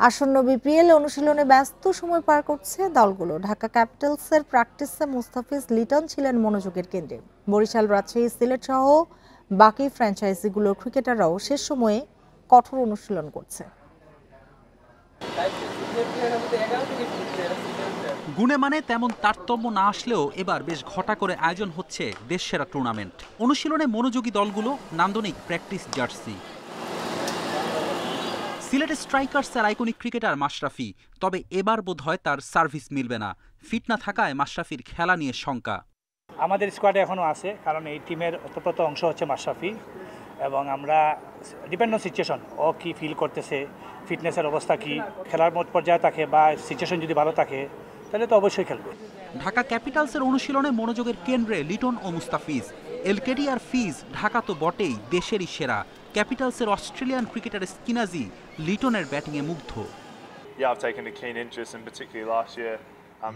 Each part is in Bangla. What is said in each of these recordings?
আসন্ন বিপিএল অনুশীলনে ব্যস্ত সময় পার করছে দলগুলো। ঢাকা ক্যাপিটালসের প্র্যাকটিসে মুস্তাফিজ লিটন ছিলেন মনোযোগের কেন্দ্রে। বরিশাল, রাজশাহী, সিলেট সহ বাকি ফ্র্যাঞ্চাইজিগুলোর ক্রিকেটাররাও শেষ সময়ে কঠোর অনুশীলন করছে। গুণে মানে তেমন তারতম্য না আসলেও এবার বেশ ঘটা করে আয়োজন হচ্ছে দেশসেরা টুর্নামেন্ট। অনুশীলনে মনোযোগী দলগুলো নান্দনিক প্র্যাকটিস জার্সি। সিলেট স্ট্রাইকার্সের আইকনিক ক্রিকেটার মাশরাফি, তবে এবার বোধহয় তার সার্ভিস মিলবে না। ফিট না থাকায় মাশরাফির খেলা নিয়ে শঙ্কা। আমাদের স্কোয়াডে এখনও আছে, কারণ এই টিমের অতপ্রত অংশ হচ্ছে মাশরাফি, এবং আমরা ডিপেন্ড অন সিচুয়েশন, ও কি ফিল করতেছে, ফিটনেসের অবস্থা কি, খেলার মোট পর্যায়ে থাকে বা সিচুয়েশন যদি ভালো থাকে তাহলে তো অবশ্যই খেলবে। ঢাকা ক্যাপিটালসের অনুশীলনে মনোযোগের কেন্দ্রে লিটন ও মুস্তাফিজ। এলকেডি আর ফিজ ঢাকা তো বটেই দেশেরই সেরা। ক্যাপিটালসের অস্ট্রেলিয়ান ক্রিকেটার স্কিনাজি লিটনের ব্যাটিংয়ে মুগ্ধ।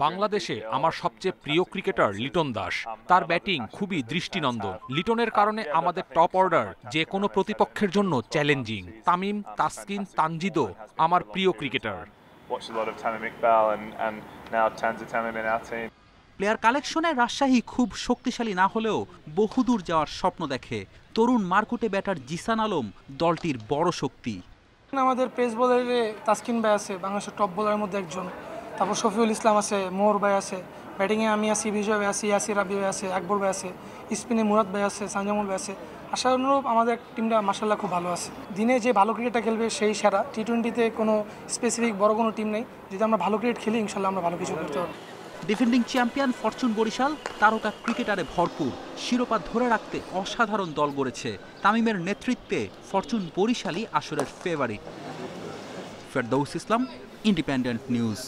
বাংলাদেশে আমার সবচেয়ে প্রিয় ক্রিকেটার লিটন দাস। তার ব্যাটিং খুবই দৃষ্টিনন্দন। লিটনের কারণে আমাদের টপ অর্ডার যে কোনো প্রতিপক্ষের জন্য চ্যালেঞ্জিং। তামিম, তাসকিন, তানজিদও আমার প্রিয় ক্রিকেটার। প্লেয়ার কালেকশনে রাজশাহী খুব শক্তিশালী না হলেও বহুদূর যাওয়ার স্বপ্ন দেখে। তরুণ মারকুটে ব্যাটার জিসান আলম দলটির বড় শক্তি। আমাদের পেস বোলারে তাসকিন ভাই আছে, বাংলাদেশের টপ বোলারের মধ্যে একজন। তারপর শফিউল ইসলাম আছে, মোহর ভাই আছে। ব্যাটিংয়ে আমি আছি, বিজয় ভাই আছে, ইয়াসির রাবি ভাই আছে, আকবর ভাই আছে। স্পিনে মুরাদ ভাই আছে, সানজামুল ভাই আছে। আশানুরূপ আমাদের টিমটা মাশাআল্লাহ খুব ভালো আছে। দিনে যে ভালো ক্রিকেটটা খেলবে সেই সেরা। টি-20তে কোনো স্পেসিফিক বড় কোনো টিম নেই। যদি আমরা ভালো ক্রিকেট খেলি ইনশাল্লাহ আমরা ভালো কিছু করতে পারবো। ডিফেন্ডিং চ্যাম্পিয়ন ফরচুন বরিশাল তারকা ক্রিকেটারে ভরপুর। শিরোপা ধরে রাখতে অসাধারণ দল গড়েছে। তামিমের নেতৃত্বে ফরচুন বরিশালই আসরের ফেভারিট। ফেরদৌস ইসলাম, ইন্ডিপেন্ডেন্ট নিউজ।